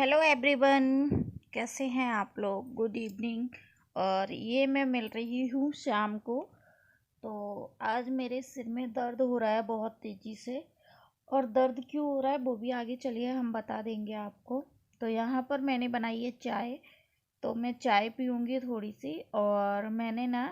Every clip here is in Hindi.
हेलो एवरीवन, कैसे हैं आप लोग। Good evening. और ये मैं मिल रही हूँ शाम को। तो आज मेरे सिर में दर्द हो रहा है बहुत तेज़ी से, और दर्द क्यों हो रहा है वो भी आगे चलिए हम बता देंगे आपको। तो यहाँ पर मैंने बनाई है चाय, तो मैं चाय पीऊँगी थोड़ी सी। और मैंने ना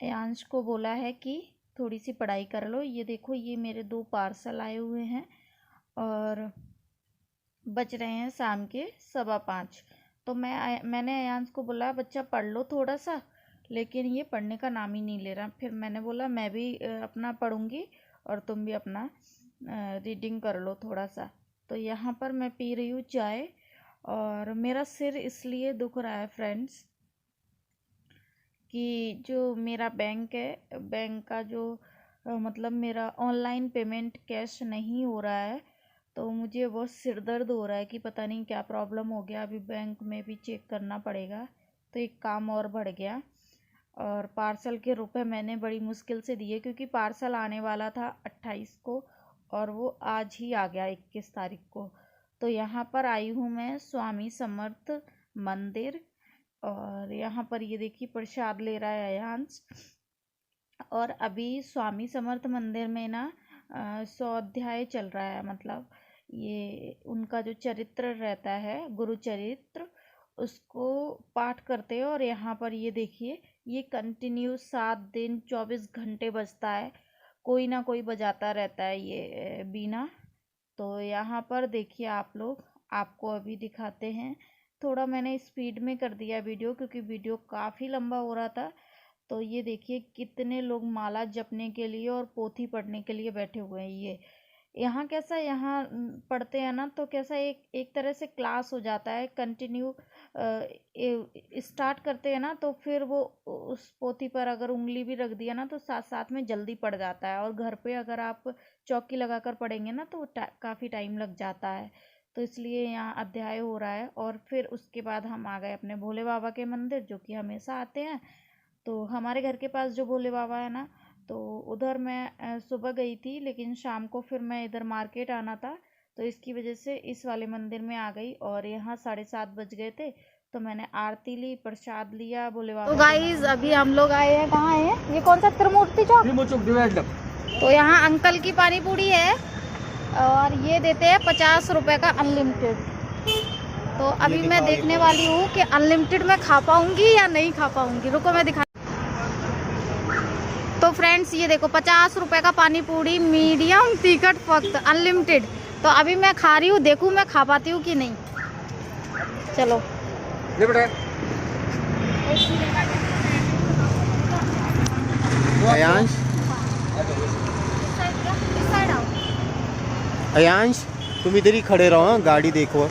यांश को बोला है कि थोड़ी सी पढ़ाई कर लो। ये देखो, ये मेरे 2 पार्सल आए हुए हैं और बज रहे हैं शाम के 5:15। तो मैंने अयांश को बोला बच्चा पढ़ लो थोड़ा सा, लेकिन ये पढ़ने का नाम ही नहीं ले रहा। फिर मैंने बोला मैं भी अपना पढ़ूंगी और तुम भी अपना रीडिंग कर लो थोड़ा सा। तो यहाँ पर मैं पी रही हूँ चाय। और मेरा सिर इसलिए दुख रहा है फ्रेंड्स कि जो मेरा बैंक है, बैंक का जो मतलब मेरा ऑनलाइन पेमेंट कैश नहीं हो रहा है। तो मुझे बहुत सिर दर्द हो रहा है कि पता नहीं क्या प्रॉब्लम हो गया। अभी बैंक में भी चेक करना पड़ेगा। तो एक काम और बढ़ गया। और पार्सल के रुपए मैंने बड़ी मुश्किल से दिए, क्योंकि पार्सल आने वाला था 28 को और वो आज ही आ गया 21 तारीख को। तो यहाँ पर आई हूँ मैं स्वामी समर्थ मंदिर। और यहाँ पर ये देखिए प्रसाद ले रहा है अयांश। और अभी स्वामी समर्थ मंदिर में ना 100 अध्याय चल रहा है। मतलब ये उनका जो चरित्र रहता है, गुरु चरित्र, उसको पाठ करते हैं। और यहाँ पर ये देखिए, ये कंटिन्यू 7 दिन 24 घंटे बजता है। कोई ना कोई बजाता रहता है ये बीना। तो यहाँ पर देखिए आप लोग, आपको अभी दिखाते हैं। थोड़ा मैंने स्पीड में कर दिया वीडियो, क्योंकि वीडियो काफ़ी लंबा हो रहा था। तो ये देखिए कितने लोग माला जपने के लिए और पोथी पढ़ने के लिए बैठे हुए हैं। ये यहाँ कैसा, यहाँ पढ़ते हैं ना तो कैसा एक एक तरह से क्लास हो जाता है। कंटिन्यू स्टार्ट करते हैं ना, तो फिर वो उस पोथी पर अगर उंगली भी रख दिया ना तो साथ साथ में जल्दी पड़ जाता है। और घर पे अगर आप चौकी लगाकर पढ़ेंगे ना तो काफ़ी टाइम लग जाता है। तो इसलिए यहाँ अध्याय हो रहा है। और फिर उसके बाद हम आ गए अपने भोले बाबा के मंदिर, जो कि हमेशा आते हैं। तो हमारे घर के पास जो भोले बाबा है ना, तो उधर मैं सुबह गई थी, लेकिन शाम को फिर मैं इधर मार्केट आना था, तो इसकी वजह से इस वाले मंदिर में आ गई। और यहाँ 7:30 बज गए थे, तो मैंने आरती ली, प्रसाद लिया भोले बाबा। तो गाइस अभी हम लोग आए हैं, कहाँ हैं, ये कौन सा, त्रिमूर्ति चौक। तो यहाँ अंकल की पानी पूरी है और ये देते हैं 50 रुपये का अनलिमिटेड। तो अभी मैं देखने वाली हूँ कि अनलिमिटेड मैं खा पाऊंगी या नहीं खा पाऊंगी। रुको मैं दिखा। तो फ्रेंड्स ये देखो, 50 रुपये का पानी पूरी, मीडियम टिकट फक्त, अनलिमिटेड। तो अभी मैं खा रही हूँ, देखूँ मैं खा पाती हूँ कि नहीं। चलो अयांश, अयांश तुम इधर ही खड़े रहो, गाड़ी देखो।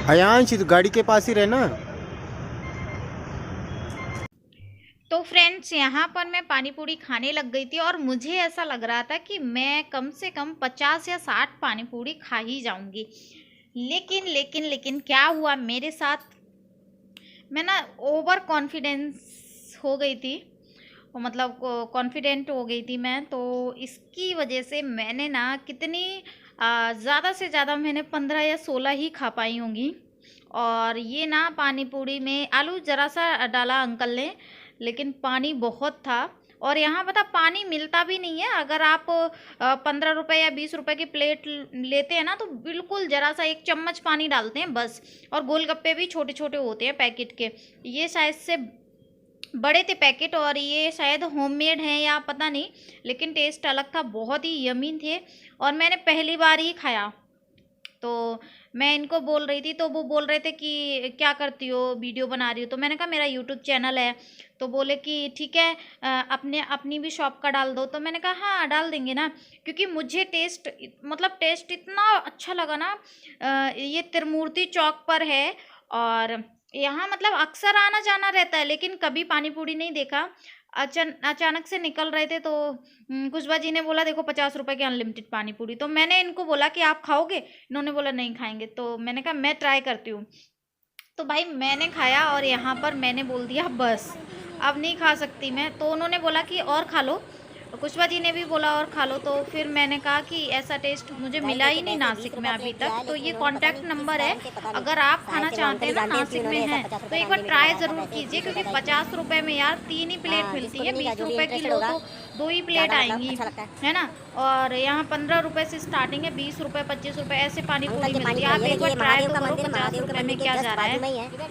अयांश गाड़ी के पास ही रहना। तो फ्रेंड्स यहाँ पर मैं पानी पूरी खाने लग गई थी, और मुझे ऐसा लग रहा था कि मैं कम से कम 50 या 60 पानी पूरी खा ही जाऊंगी। लेकिन लेकिन लेकिन क्या हुआ मेरे साथ, मैं ना ओवर कॉन्फिडेंस हो गई थी, मतलब कॉन्फिडेंट हो गई थी मैं। तो इसकी वजह से मैंने ना कितनी ज़्यादा से ज़्यादा मैंने 15 या 16 ही खा पाई होंगी। और ये ना पानी पूरी में आलू ज़रा सा डाला अंकल ने, लेकिन पानी बहुत था। और यहाँ पता पानी मिलता भी नहीं है। अगर आप 15 रुपये या 20 रुपये की प्लेट लेते हैं ना, तो बिल्कुल ज़रा सा 1 चम्मच पानी डालते हैं बस। और गोलगप्पे भी छोटे छोटे होते हैं पैकेट के, ये शायद से बड़े थे पैकेट, और ये शायद होममेड हैं या पता नहीं, लेकिन टेस्ट अलग था, बहुत ही यमी थे। और मैंने पहली बार ही खाया। तो मैं इनको बोल रही थी, तो वो बोल रहे थे कि क्या करती हो, वीडियो बना रही हो। तो मैंने कहा मेरा यूट्यूब चैनल है। तो बोले कि ठीक है, अपने अपनी भी शॉप का डाल दो। तो मैंने कहा हाँ डाल देंगे ना, क्योंकि मुझे टेस्ट इतना अच्छा लगा ना। ये त्रिमूर्ति चौक पर है, और यहाँ मतलब अक्सर आना जाना रहता है, लेकिन कभी पानी पूरी नहीं देखा। अचानक से निकल रहे थे, तो कुशवा जी ने बोला देखो 50 रुपये की अनलिमिटेड पानी पूरी। तो मैंने इनको बोला कि आप खाओगे, इन्होंने बोला नहीं खाएंगे। तो मैंने कहा मैं ट्राई करती हूँ। तो भाई मैंने खाया और यहाँ पर मैंने बोल दिया बस अब नहीं खा सकती मैं। तो उन्होंने बोला कि और खा लो, कुशवा जी ने भी बोला और खा लो। तो फिर मैंने कहा कि ऐसा टेस्ट मुझे मिला ही नहीं नासिक में अभी तक। तो ये कॉन्टैक्ट नंबर है, अगर आप खाना चाहते हैं ना, नासिक में है तो एक बार ट्राई ज़रूर कीजिए, क्योंकि 50 रुपये में यार 3 ही प्लेट मिलती है। 20 रुपये की लो तो 2 ही प्लेट आएंगी, है ना। और यहाँ 15 रुपये से स्टार्टिंग है, 20 रुपये 25 रुपये ऐसे पानी पूरी मिलती है। आप एक बार ट्राई तो करो, 50 रुपये में क्या जा रहा है।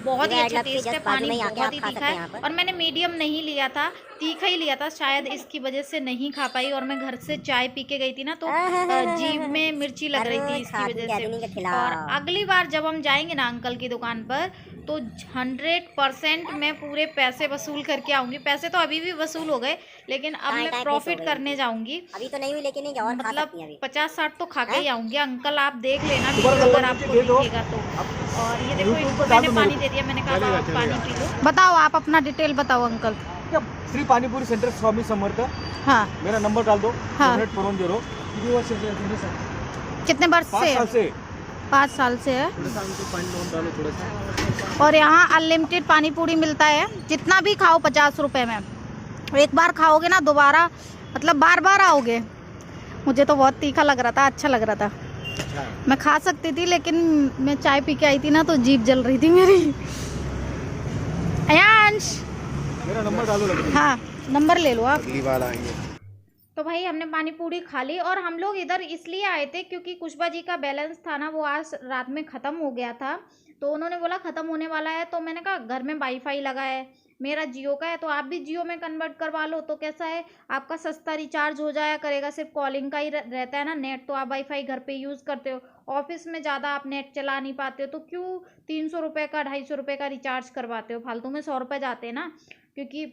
बहुत ही अच्छा टेस्ट है, पानी बहुत ही तीखा है। और मैंने मीडियम नहीं लिया था, तीखा ही लिया था, शायद इसकी वजह से नहीं खा पाई। और मैं घर से चाय पी के गई थी ना, तो जीभ में मिर्ची लग रही थी इसकी वजह से। और अगली बार जब हम जाएंगे ना अंकल की दुकान पर, तो 100% मैं पूरे पैसे वसूल करके आऊँगी। पैसे तो अभी भी वसूल हो गए, लेकिन अब मैं प्रॉफिट करने जाऊँगी। अभी तो नहीं हुई, लेकिन नहीं, और मतलब 50-60 तो खा के ही आऊँगी। अंकल आप देख लेना अगर आपको दिखेगा तो। और ये देखो, इनको मैंने पानी दे दिया, मैंने कहा आप पानी पी लो। बताओ, आप अपना डिटेल बताओ अंकल। श्री पानीपुरी सेंटर स्वामी समर्थ। हाँ, मेरा नंबर डाल दो। हाँ। 4840। कितने वर्ष से? 5 साल से। 5 साल से है। थोड़ा सा। और यहाँ अनलिमिटेड पानी पूरी मिलता है, जितना भी खाओ 50 रुपए में। एक बार खाओगे ना, दोबारा मतलब बार बार आओगे। मुझे तो बहुत तीखा लग रहा था, अच्छा लग रहा था। मैं खा सकती थी, लेकिन मैं चाय पी के आई थी ना, तो जीभ जल रही थी मेरी। अयांश, मेरा नंबर डालो। हाँ, नंबर ले लो आप। अगली बार आएंगे। तो भाई हमने पानी पूरी खा ली। और हम लोग इधर इसलिए आए थे क्योंकि कुशबा जी का बैलेंस था ना, वो आज रात में ख़त्म हो गया था। तो उन्होंने बोला ख़त्म होने वाला है, तो मैंने कहा घर में वाईफाई लगा है, मेरा जियो का है, तो आप भी जियो में कन्वर्ट करवा लो। तो कैसा है, आपका सस्ता रिचार्ज हो जाया करेगा, सिर्फ कॉलिंग का ही रहता है ना, नेट तो आप वाईफाई घर पे यूज़ करते हो। ऑफिस में ज़्यादा आप नेट चला नहीं पाते हो, तो क्यों 300 रुपये का 250 रुपये का रिचार्ज करवाते हो, फालतू में 100 रुपये जाते हैं ना। क्योंकि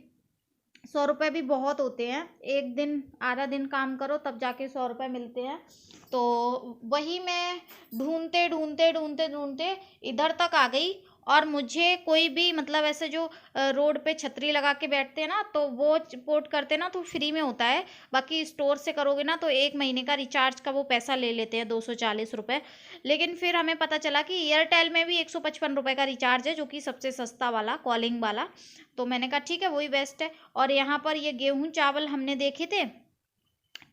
100 रुपये भी बहुत होते हैं, एक दिन आधा दिन काम करो तब जाके 100 रुपये मिलते हैं। तो वही मैं ढूंढते ढूंढते ढूंढते ढूंढते इधर तक आ गई। और मुझे कोई भी मतलब ऐसे जो रोड पे छतरी लगा के बैठते हैं ना, तो वो पोर्ट करते हैं ना, तो फ्री में होता है। बाकी स्टोर से करोगे ना, तो 1 महीने का रिचार्ज का वो पैसा ले लेते हैं, 240 रुपये। लेकिन फिर हमें पता चला कि एयरटेल में भी 155 रुपये का रिचार्ज है, जो कि सबसे सस्ता वाला कॉलिंग वाला। तो मैंने कहा ठीक है, वही बेस्ट है। और यहाँ पर ये गेहूँ चावल हमने देखे थे,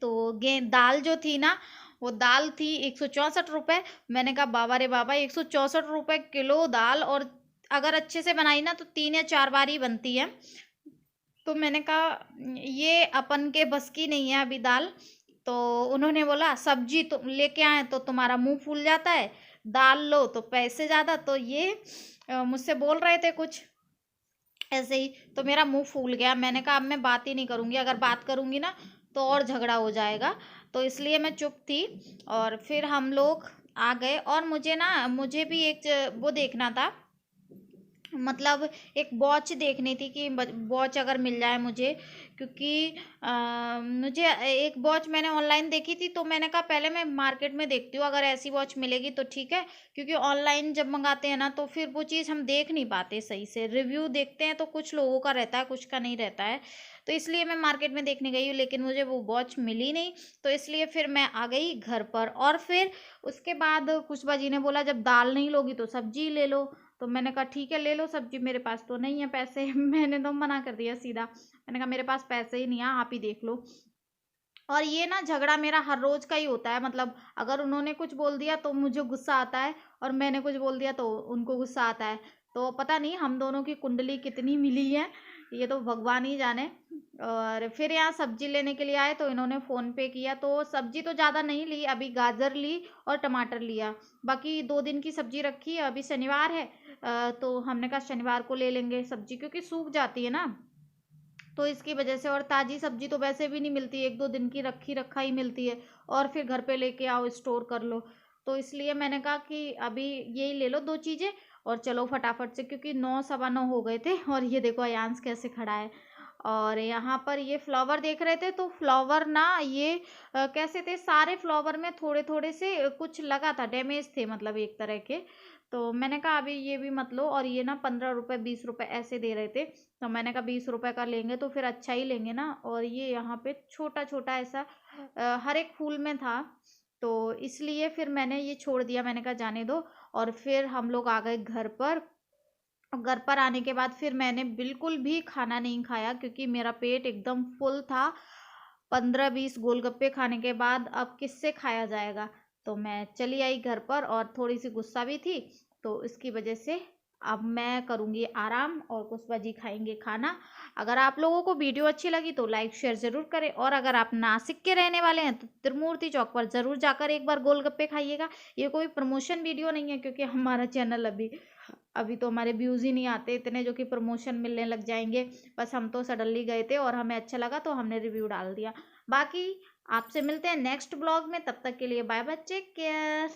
तो दाल जो थी ना, वो दाल थी 164 रुपये। मैंने कहा बाबा रे बाबा, 164 रुपये किलो दाल, और अगर अच्छे से बनाई ना तो 3 या 4 बार ही बनती है। तो मैंने कहा ये अपन के बस की नहीं है अभी दाल। तो उन्होंने बोला सब्जी तो लेके आए तो तुम्हारा मुंह फूल जाता है, दाल लो तो पैसे ज़्यादा। तो ये मुझसे बोल रहे थे कुछ ऐसे ही, तो मेरा मुंह फूल गया। मैंने कहा अब मैं बात ही नहीं करूँगी, अगर बात करूँगी ना तो और झगड़ा हो जाएगा। तो इसलिए मैं चुप थी। और फिर हम लोग आ गए। और मुझे भी एक वो देखना था, मतलब एक वॉच देखनी थी कि वॉच अगर मिल जाए मुझे। क्योंकि मुझे एक वॉच मैंने ऑनलाइन देखी थी, तो मैंने कहा पहले मैं मार्केट में देखती हूँ, अगर ऐसी वॉच मिलेगी तो ठीक है। क्योंकि ऑनलाइन जब मंगाते हैं ना, तो फिर वो चीज़ हम देख नहीं पाते सही से। रिव्यू देखते हैं तो कुछ लोगों का रहता है, कुछ का नहीं रहता है। तो इसलिए मैं मार्केट में देखने गई हूँ, लेकिन मुझे वो वॉच मिली नहीं। तो इसलिए फिर मैं आ गई घर पर। और फिर उसके बाद कुशबा जी ने बोला जब दाल नहीं लोगी तो सब्जी ले लो। तो मैंने कहा ठीक है, ले लो सब्जी, मेरे पास तो नहीं है पैसे। मैंने तो मना कर दिया सीधा, मैंने कहा मेरे पास पैसे ही नहीं है, आप ही देख लो। और ये ना झगड़ा मेरा हर रोज़ का ही होता है। मतलब अगर उन्होंने कुछ बोल दिया तो मुझे गुस्सा आता है, और मैंने कुछ बोल दिया तो उनको गुस्सा आता है। तो पता नहीं हम दोनों की कुंडली कितनी मिली है, ये तो भगवान ही जाने। और फिर यहाँ सब्जी लेने के लिए आए, तो इन्होंने फ़ोन पे किया। तो सब्जी तो ज़्यादा नहीं ली, अभी गाजर ली और टमाटर लिया। बाकी 2 दिन की सब्जी रखी है, अभी शनिवार है। तो हमने कहा शनिवार को ले लेंगे सब्जी, क्योंकि सूख जाती है ना, तो इसकी वजह से। और ताज़ी सब्जी तो वैसे भी नहीं मिलती, 1-2 दिन की रखी रखा ही मिलती है, और फिर घर पे लेके आओ, स्टोर कर लो। तो इसलिए मैंने कहा कि अभी यही ले लो 2 चीज़ें, और चलो फटाफट से, क्योंकि 9 सवा 9 हो गए थे। और ये देखो अयांश कैसे खड़ा है। और यहाँ पर ये फ्लावर देख रहे थे, तो फ्लावर ना ये कैसे थे, सारे फ्लावर में थोड़े थोड़े से कुछ लगा था, डैमेज थे मतलब एक तरह के। तो मैंने कहा अभी ये भी मत लो। और ये ना 15 रुपये 20 रुपये ऐसे दे रहे थे। तो मैंने कहा 20 रुपये का लेंगे तो फिर अच्छा ही लेंगे ना। और ये यहाँ पे छोटा छोटा ऐसा हर एक फूल में था, तो इसलिए फिर मैंने ये छोड़ दिया, मैंने कहा जाने दो। और फिर हम लोग आ गए घर पर। घर पर आने के बाद फिर मैंने बिल्कुल भी खाना नहीं खाया क्योंकि मेरा पेट एकदम फुल था। 15-20 गोलगप्पे खाने के बाद अब किससे खाया जाएगा। तो मैं चली आई घर पर और थोड़ी सी गुस्सा भी थी, तो इसकी वजह से अब मैं करूँगी आराम और पुष्पा जी खाएंगे खाना। अगर आप लोगों को वीडियो अच्छी लगी तो लाइक शेयर ज़रूर करें, और अगर आप नासिक के रहने वाले हैं तो त्रिमूर्ति चौक पर ज़रूर जाकर एक बार गोलगप्पे खाइएगा। ये कोई प्रमोशन वीडियो नहीं है क्योंकि हमारा चैनल अभी अभी तो हमारे व्यूज़ ही नहीं आते इतने जो कि प्रमोशन मिलने लग जाएंगे। बस हम तो सडनली गए थे और हमें अच्छा लगा तो हमने रिव्यू डाल दिया। बाकी आपसे मिलते हैं नेक्स्ट ब्लॉग में, तब तक के लिए बाय बाय, टेक केयर।